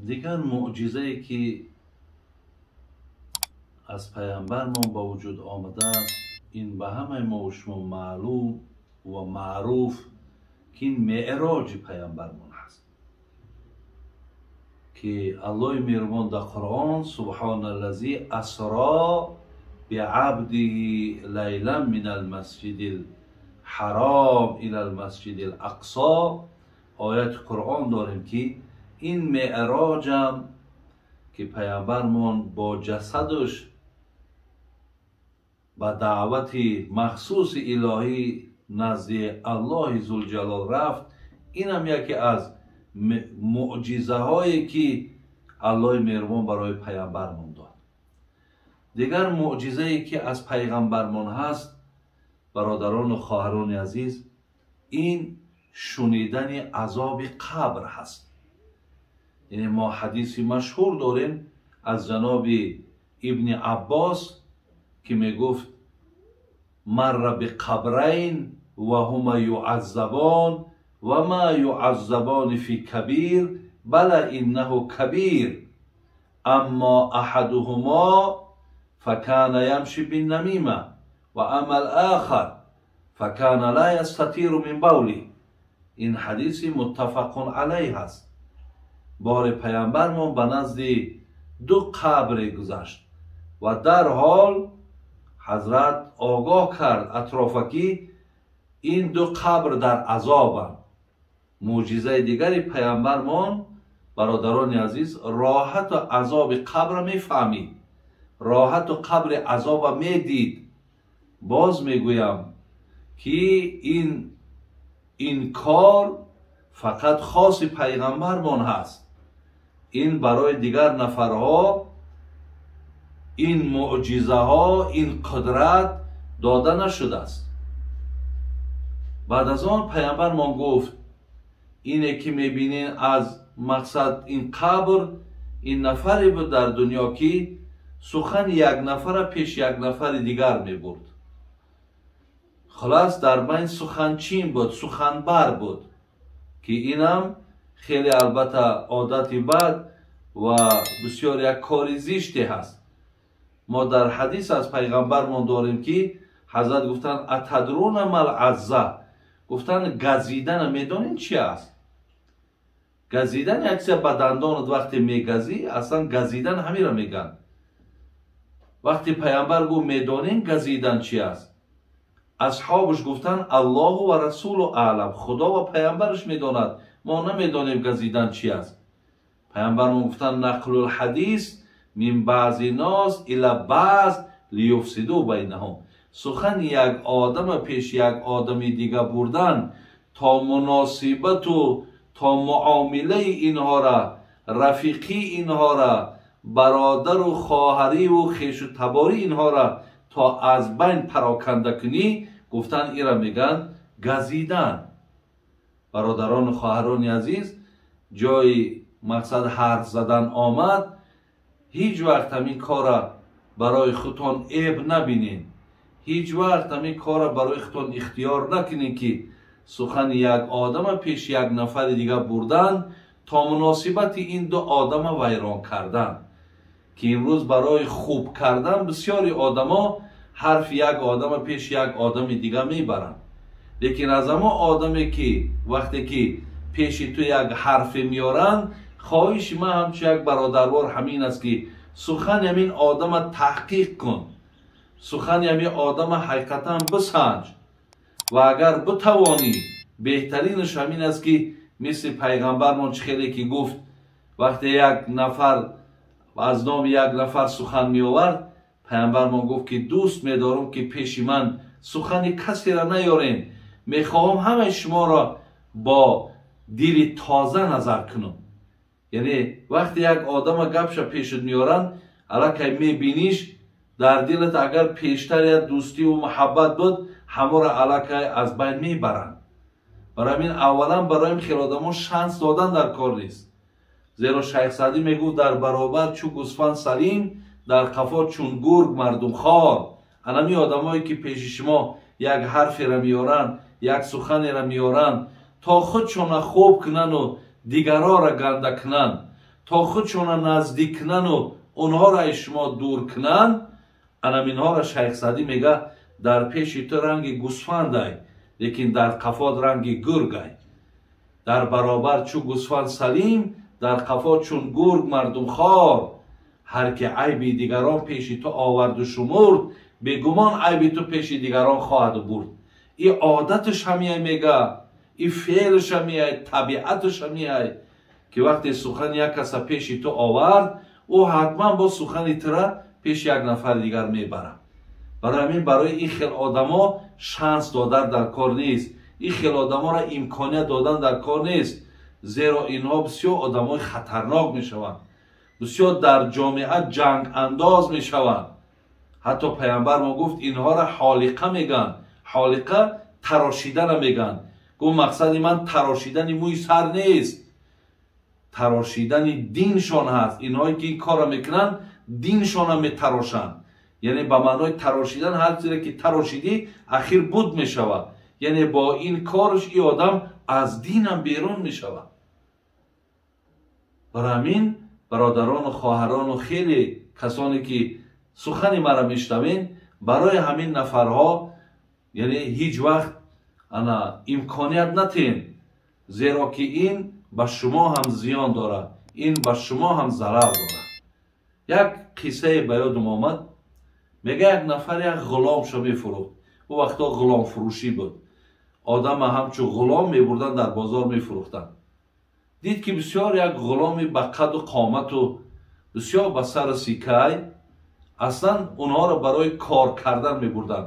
دیگر معجزه‌ای که از پیامبرمان با وجود آمده است، این به همه ما و شما معلوم و معروف که این معراج پیامبرمان هست که الله میرمان در قرآن سبحان الذی اسری بعبده لیلا من المسجد الحرام الى المسجد الاقصی. آیت قرآن داریم که این معراج هم که پیامبرمان با جسدش با دعوت مخصوص الهی نزد الله ذوالجلال رفت، این هم یکی از معجزه هایی که الله مهربان برای پیامبرمان داد. دیگر معجزه ای که از پیغمبرمان هست برادران و خواهران عزیز، این شنیدن عذاب قبر هست. یعنی ما حدیثی مشهور داریم از جناب ابن عباس که می گفت مر بقبرین و هما یعذبان و ما یعذبان فی کبیر بل انه کبیر اما احدهما فکان یمشی بالنمیمه و اما الاخر فکان لا یستطیر من بولی. این حدیث متفق علیه است. بار پیامبرمان به نزد دو قبر گذشت و در حال حضرت آگاه کرد اطرافکی این دو قبر در عذابند. معجزه دیگری پیامبرمان برادران عزیز راحت و عذاب قبر میفهمید، راحت و قبر عذاب میدید. باز میگویم که این کار فقط خاص پیغمبرمان هست. این برای دیگر نفرها این معجزه ها این قدرت داده نشده است. بعد از آن پیامبرمان گفت اینه که میبینین از مقصد این قبر این نفری بود در دنیا که سخن یک نفر پیش یک نفر دیگر میبرد. خلاص در بین سخن چین بود، سخن بر بود که اینم خیلی البته عادتی بد و بسیار یک کاری زشتی هست. ما در حدیث از پیغمبرمان داریم که حضرت گفتن اتدرون ما العزه، گفتن گزیدن میدونین چی است؟ گزیدن یکسر به دندانت وقتی میگزی اصلا گزیدن همین را میگن. وقتی پیامبر گفت میدونین گزیدن چی است؟ اصحابش گفتن الله و رسول اعلم، خدا و پیامبرش میداند، ما نمیدانیم گزیدن چی است. پیامبر گفتن نقل الحدیث من بعض ناس الی بعض لیفسدوا بینهم، سخن یک آدم پیش یک آدم دیگه بردن تا مناسبت و تا معامله اینها را، رفیقی اینها را، برادر و خواهری و خویش و تباری اینها را تا از بین پراکنده کنی، گفتن این را میگن گزیدن. برادران و خواهران عزیز، جای مقصد حرف زدن آمد، هیچ وقت همین کار برای خودتان عیب نبینین، هیچ وقت همین کار برای خودتان اختیار نکنین که سخن یک آدم پیش یک نفر دیگه بردن تا مناسبت این دو آدم ویران کردن. که امروز برای خوب کردن بسیاری آدما حرف یک آدم پیش یک آدم دیگه میبرن، لیکن از اما آدمی که وقتی که پیش تو یک حرف میارن، خواهش من همچه یک برادروار همین است که سخن همین آدم تحقیق کن، سخن همین آدم حقیقتا بسنج و اگر بتوانی بهترینش همین است که مثل پیغمبرمان خیلی که گفت وقتی یک نفر از نام یک نفر سخن می آورد، پیغمبرمان گفت که دوست می دارم که پیش من سخن کسی را نیارین، می خواهم همه شما را با دل تازه نظر کنم. یعنی وقتی یک آدم گپش پیشت میارن، الکی می بینیش در دلت اگر پیشتر یا دوستی و محبت بود، همه را الکی از بین میبرن. برای این اولا برای این خیلی آدمان شانس دادن در کار نیست. زیرا شیخ سعدی میگفت در برابر چو گوسفند سلیم، در قفا چون گرگ مردم خوار. همین آدمایی که پیش شما یک حرفی را میارن، یک سخنی را میارن تا خودشون خوب کنن و دیگرها را گنده کنن، تا خودشون نزدیک کنن و اونها را شما دور کنن. انم اینها را شیخ سعدی میگه در پیش تو رنگ گوسفندای لیکن در قفاد رنگ گرگای. در برابر چو گوسفند سلیم در قفا چون گرگ مردم خوار. هر که عیبی دیگران پیش تو آورد و شمرد بگمان عیبی تو پیش دیگران خواهد برد. این عادتش همیه میگه، این فعلش همیه، طبیعتش همیه که وقتی سخن یک کس پیش تو آورد او حتما با سخن تره پیش یک نفر دیگر میبره. برای همین برای این خیل آدما شانس دادن در کار نیست، این خیل آدما را امکانیت دادن در کار نیست، زیرا اینها بسیار آدمای خطرناک میشوند، بسیار در جامعه جنگ انداز میشوند. حتی پیامبر ما گفت اینها را حالقه میگن. حالقه تراشیدن میگن. گفت مقصد من تراشیدن موی سر نیست، تراشیدن دینشان هست. اینهایی که این کار میکنن دینشان هم میتراشند. یعنی به معنای تراشیدن هر چیزی که تراشیدی اخیر بود میشود. یعنی با این کارش این آدم از دینم بیرون میشود. برای همین برادران و خواهران و خیلی کسانی که سخن مرا میشنوین، برای همین نفرها یعنی هیچ وقت امکانیت نتین، زیرا که این به شما هم زیان داره، این به شما هم ضرر داره. یک قصه به یادم آمد. میگه یک نفر یک غلام شو میفروخت. او وقتا غلام فروشی بود. آدم همچون غلام میبردن در بازار میفروختن. دید که بسیار یک غلامی به قد و قامت و بسیار به سر سیکای، اصلا اونها را برای کار کردن میبردن.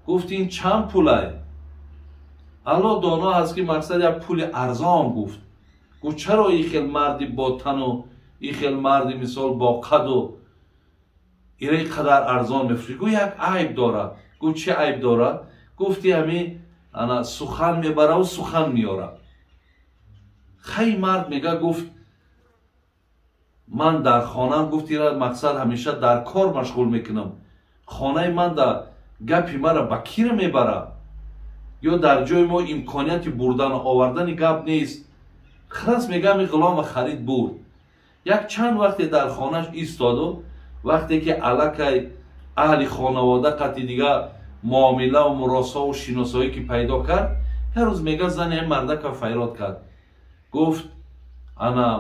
گفت این چند پوله؟ الله دانا هست که مقصد یک پول ارزان گفت. گفت چرا این خیل مردی با تن و این خیل مردی مثال با قد و این قدر ارزان میفروشی؟ گفت یک عیب داره. گفت چه عیب داره؟ گفتی همین سخن میبره و سخن میاره. خیلی مرد میگه گفت من در خانه، گفتی را مقصد همیشه در کار مشغول میکنم، خانه من در گپی مرا با کیر میبره یا در جای ما امکانیت بردن و آوردن گپ نیست. خلاص میگم این غلام خرید برد. یک چند وقتی در خانهش ایستاد و وقتی که الکی اهل خانواده قطعی دیگه معامله و مراسا و شناسایی که پیدا کرد، هر روز میگه زن این مرده که فیراد کرد. گفت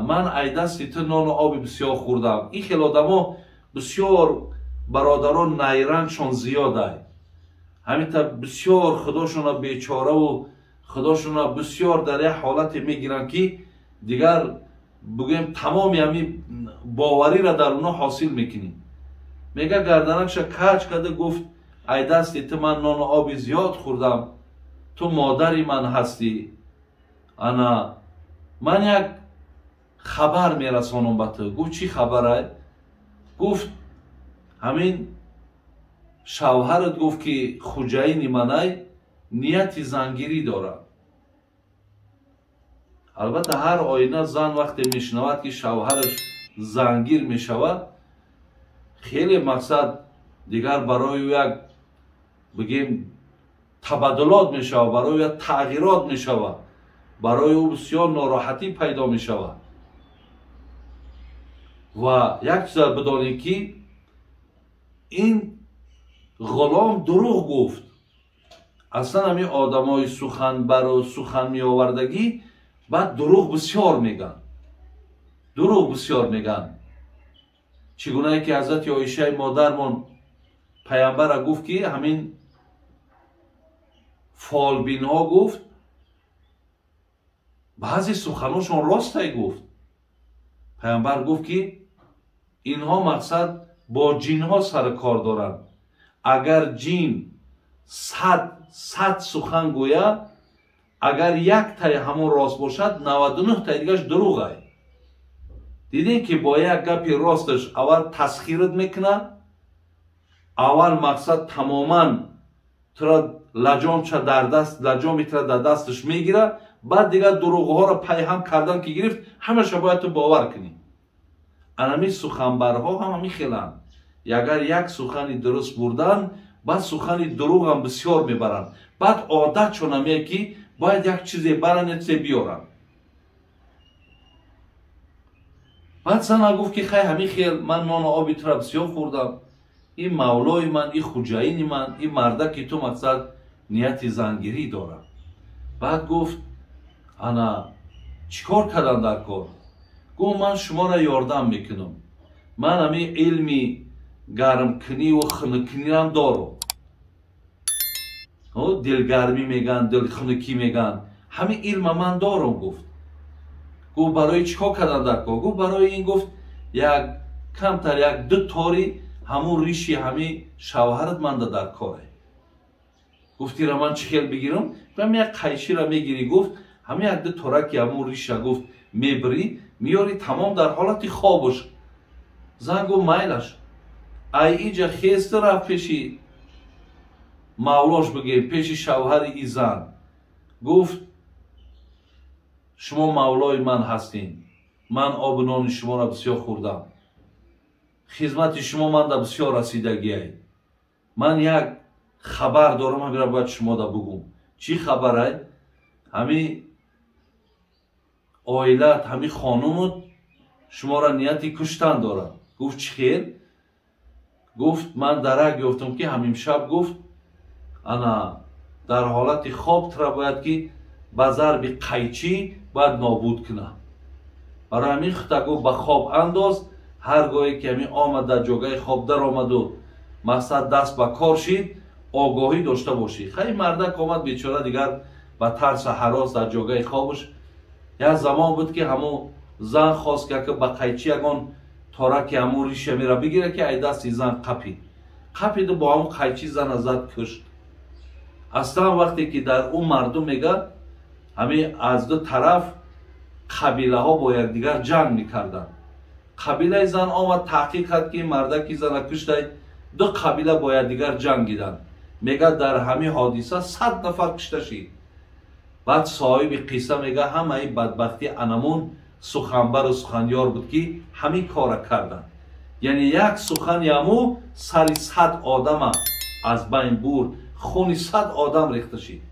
من ای دستی تو نان و آب بسیار خوردم. این خیلی آدما بسیار برادران نیرنگشان زیاده، همینطور بسیار خداشون بیچاره و خداشون بسیار در یک حالت میگیرن که دیگر بگیم تمامی همین باوری را در اونا حاصل میکنیم. میگه گردنکش کج کرده گفت ای دستی تو من نان و آب زیاد خوردم، تو مادری من هستی، من یک خبر میرسانم به تو. گفت چی خبره؟ گفت همین شوهرت گفت که خوجین منای نیت زنگیری داره. البته هر آینه زن وقتی میشنود که شوهرش زنگیر میشود، خیلی مقصد دیگر برای یک بگیم تبادلات میشود، برای یک تغییرات میشود، برای او بسیار ناراحتی پیدا میشود. و یک چیز بدانید که این غلام دروغ گفت. اصلا همین آدمای سخن بر و سخن می آوردگی بعد دروغ بسیار میگن، دروغ بسیار میگن. چگونه که حضرت عایشه مادرمان پیامبر گفت که همین فالبین ها گفت بعضی سخناشون راسته گفت. پیامبر گفت که اینها مقصد با جین ها سر کار دارند. اگر جین 100 سخن گوید، اگر یک تای همون راست باشد 99 تای دیگرش دروغه. دیدین که با یک گپی راستش اول تسخیرت میکنه، اول مقصد تماما ترا لجام چه در دست، لجامی ترا در دستش میگیره، بعد دیگر دروغ ها را پیهم کردن که گرفت همه باید تو باور کنی. انمی سخنبرها هم همی خیلن، اگر یک سخنی درست بردن بعد سخنی دروغ هم بسیار میبرن، بعد عادت چون همیه که باید یک چیزی برن چیزی بیارن. بعد زن گفت که خیلی همین خیل من نان و آبی تو را بسیار خوردم، این مولای من، این خوجاین من، این مرده که تو مقصد نیت زنگیری دارم. بعد گفت انا چیکار کردن در کار؟ گفت من شما را یاردم میکنم، من همین علمی گرم کنی و خنکنی هم دارم، دلگرمی میگن، دل خنکی میگن، همین علم من دارم. گفت برای چیکار کردن در کار؟ گفت برای این، گفت یک کمتر یک 2 تاری همون ریشی همین شوهرت منده در کاره. گفتی را من چه خیل بگیرم؟ گفتم یک قیچی را میگیری، گفت همین یک 2 تارکی همون ریشه گفت میبری میاری تمام در حالت خوابش. زن گفت میلش. ای اینجا خیست رفت پیشی مولاش بگه، پیشی شوهر ای زن. گفت شما مولای من هستین، من آب نان شما را بسیار خوردم، خدمت شما من دا بسیار رسیدگی ای. من یک خبر دارم، همین را باید شما دا بگم. چی خبر ای؟ همین آیلت، همین خانومت شما را نیتی کشتن دارم. گفت چی خیر؟ گفت من درک گفتم که همین شب، گفت انا در حالت خواب ترا باید که با ضرب قیچی باید نابود کنه. برای همین خطا گفت به خواب انداز، هرگاهی که همین آمد در جاگه خواب در آمد و مقصد دست به کار شید، آگاهی داشته باشی. خیلی مردک آمد بیچاره دیگر با ترس و هراس در جاگه خوابش. یک زمان بود که همون زن خواست که به قیچی یگان تارک همون ریشه میره بگیره که ای دست زن قپید و با همون قیچی زن ازت کشت. اصلا وقتی که در اون مردم میگه همین از 2 طرف قبیله ها با یکدیگر جنگ میکردن. قبیله زن آمد تحقیق کرد که مردکی زن کشته، 2 قبیله با یکدیگر جنگیدن. میگه در همین حادثه 100 نفر کشته شد. بعد صاحب قصه میگه همه این بدبختی انمون سخنبر و سخنیار بود که همین کار کردن. یعنی یک سخن یمو سر 100 آدم از بین برد، خون 100 آدم ریخته شد.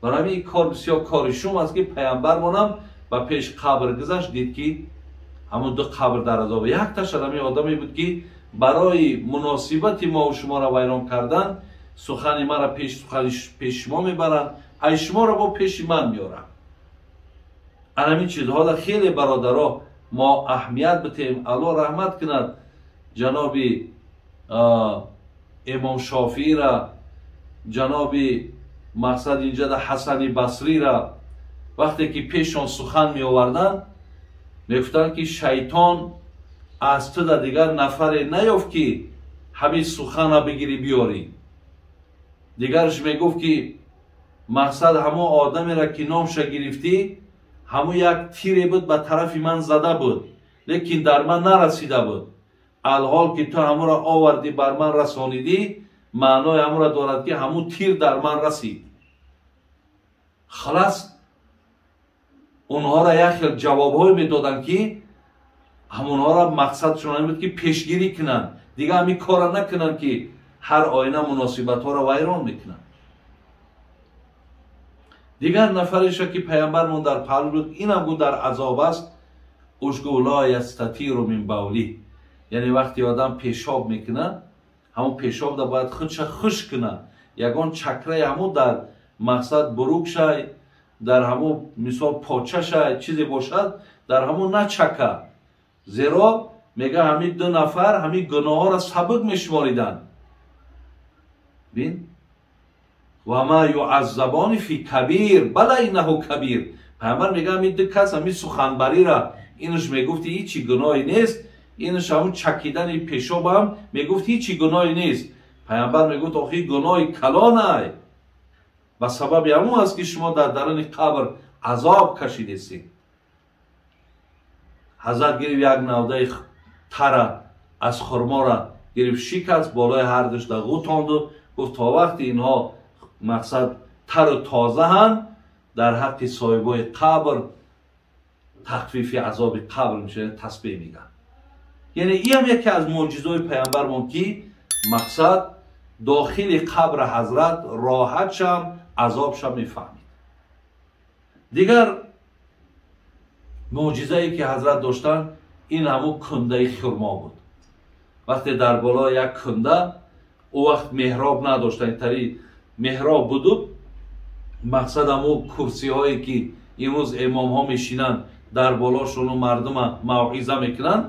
برای این کار بسیار کار شوم است که پیامبر مونم با پیش قبر گذشت، دید که همون 2 قبر در عذاب. یک تاش همین آدمی بود که برای مناسبت ما و شما را ویران کردن، سخن ما را پیش شما میبرن، ای شما را با پیش من میارن. همین چیزها را خیلی برادرها ما اهمیت بتیم. الله رحمت کند جناب امام شافعی را، جناب مقصد اینجا در حسن بصری را وقتی که پیشان سخن می آوردن، میگفتن که شیطان از تو در دیگر نفر نیافت که همین سخن را بگیری بیاری. دیگرش میگفت که مقصد همون آدمی را که نامش گرفتی همون یک تیری بود به طرف من زده بود، لیکن در من نرسیده بود. الحال که تو همون را آوردی بر من رسانیدی، معنای همون را دارد که همون تیر در من رسید. خلاص اونها را یک خیل جوابهای میدادن که همونها را مقصدشون این بود که پیشگیری کنن، دیگه همین کار را نکنن که هر آینه مناسبت ها را ویران میکنن. دیگر نفرش که پیامبرمون در پهلو بود، این هم بود در عذاب است. اشگو لا یستطیر من بولی، یعنی وقتی آدم پیشاب میکنه، همون پیشاب دا باید خودش خشک کنه، یگان چکره همون در مقصد بروک شای، در همون مثال پاچه شای چیزی باشد، در همون نچکه. زیرا میگه همین 2 نفر همین گناه ها را سبک میشماریدن. بین و ما یعذبان فی کبیر بلا اینه کبیر. پیامبر میگه همین 2 کس همین سخنبری را اینش میگفتی هیچی گناهی نیست، اینش همون چکیدن پیشاب هم میگفت هیچی گناهی نیست. پیامبر میگفت آخی گناهی کلانه، و سبب همون است که شما در درون قبر عذاب کشیدید. حضرت گرفت یک نوده تر از خرما را گرفت شکست، بالای هر دوش در غوتاند و گفت تا وقتی اینها مقصد تر و تازه هم در حق صاحبای قبر تخفیف عذاب قبر میشه، تسبیح میگن. یعنی این هم یکی از معجزه‌های پیامبرمون که مقصد داخل قبر حضرت راحت شم، عذاب شم میفهمید. دیگر معجزه‌ای که حضرت داشتن این همون کنده خرما بود. وقتی در بالا یک کنده، او وقت محراب نداشتن، تری محراب بود. مقصد همون کرسی هایی که امروز امام ها میشینن در بالاشون و مردم موعظه میکنن،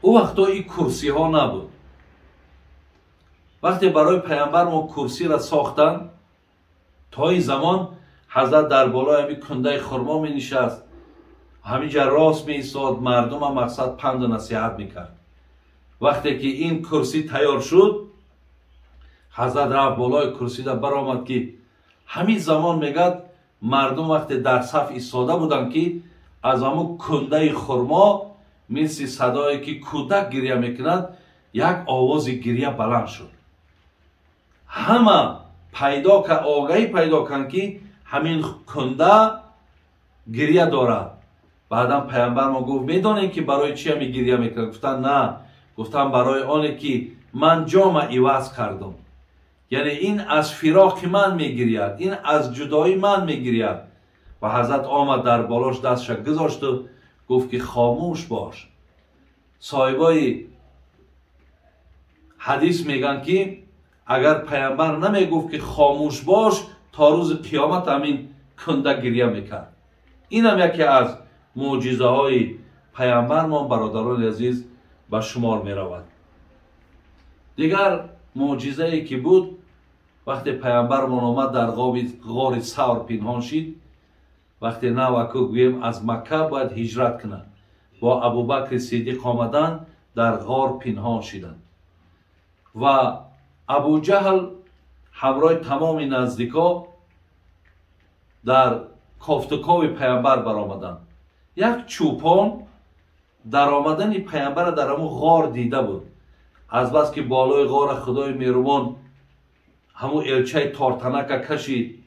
او وقتا این کرسی ها نبود. وقتی برای پیامبر ما کرسی را ساختن، تا این زمان حضرت در بالای همین کنده خرما می نشست، همینجا راست می ایستاد، مردم هم مقصد پند و نصیحت میکرد. وقتی که این کرسی تیار شد، حضرت رفت بالای کرسی را برآمد که همین زمان میگد مردم وقتی در صف ایستاده بودن که از همون کنده خرما مثل صدایی که کودک گریه میکند یک آواز گریه بلند شد. همه آگاهی پیدا کردند که همین کنده گریه دارد. بعدم پیامبر ما گفت میدونید که برای چی همی گریه میکنند؟ گفتن نه. گفتم برای آنه که من جام عوض کردم. یعنی این از فراق من میگرید، این از جدایی من میگرید. و حضرت آمد در بالاش دستش گذاشت و گفت که خاموش باش. صاحبای حدیث میگن که اگر پیامبر نمیگفت که خاموش باش، تا روز قیامت همین کنده گریه میکرد. این هم یکی از معجزه های پیامبر ما برادران عزیز به شمار میرود. دیگر معجزه ای که بود، وقتی پیامبر ما آمد در غار ثور پنهان شد، وقتی نوکو گویم از مکه باید هجرت کنند، با ابوبکر صدیق آمدن در غار پنهان شدند و ابو جهل همراه تمام نزدیکا در کافتکاوی پیامبر برآمدند. یک چوپان در آمدن پیامبر در همون غار دیده بود. از بس که بالای غار خدای مهربان همون الچه تارتنک کشید،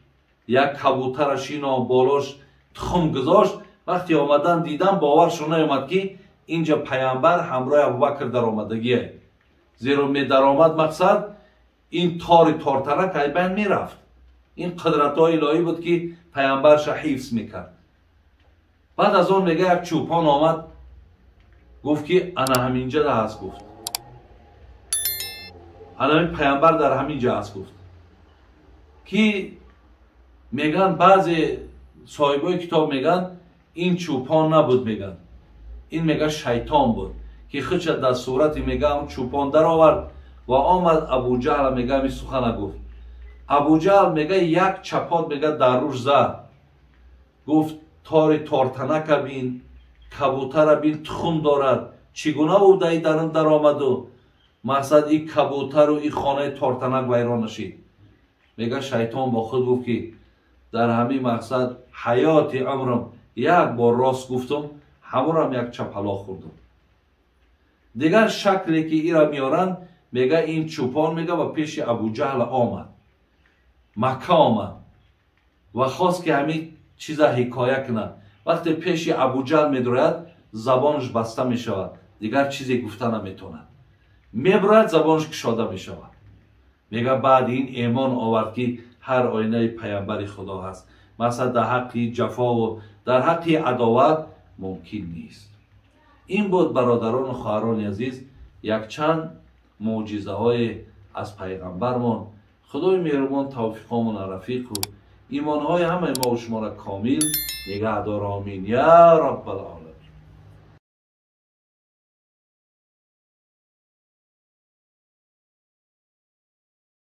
یک کبوترش اینا بالاش تخم گذاشت. وقتی آمدن دیدن باورشون نیامد که اینجا پیامبر همراه ابوبکر در آمدگیه. زیرا می در آمد مقصد این تارتنک ای بین می رفت. این قدرت های الهی بود که پیامبرش حفظ میکرد. بعد از آن میگه یک چوپان آمد گفت که انا همینجا ده هست. گفت انا این پیامبر در همینجا هست. گفت که میگن بعضی صاحبای کتاب میگن این چوپان نبود، میگن این میگه شیطان بود که خودش در صورت میگه چوپان در آورد و آمد ابو جهل میگه می سخن گفت. ابو جهل میگه یک چپات میگه در روش زد، گفت تارتنک بین، کبوتر بین تخم دارد، چگونه بوده ای در آمد و مقصد این کبوتر و این خانه تارتنک ویران نشید. میگه شیطان با خود گفت که در همین مقصد حیات عمرم یک بار راست گفتم، همون یک چپلا خوردم. دیگر شکلی که ای را میارن میگه این چوپان میگه و پیش ابو جهل آمد، مکه آمد و خواست که همین چیزا حکایه کنه. وقتی پیش ابو جهل میدراید زبانش بسته میشود، دیگر چیزی گفته نمیتونه، میبراید زبانش کشاده میشود. میگه بعد این ایمان آورد که هر آینه پیامبر خدا هست، مثلا در حق جفا و در حق عداوت ممکن نیست. این بود برادران و خواهران عزیز یک چند معجزه های از پیغمبرمان. خدای مهربان توفیقمون رفیق و ایمان های همه ما و شما را کامل نگه دار. آمین یا رب العالمین.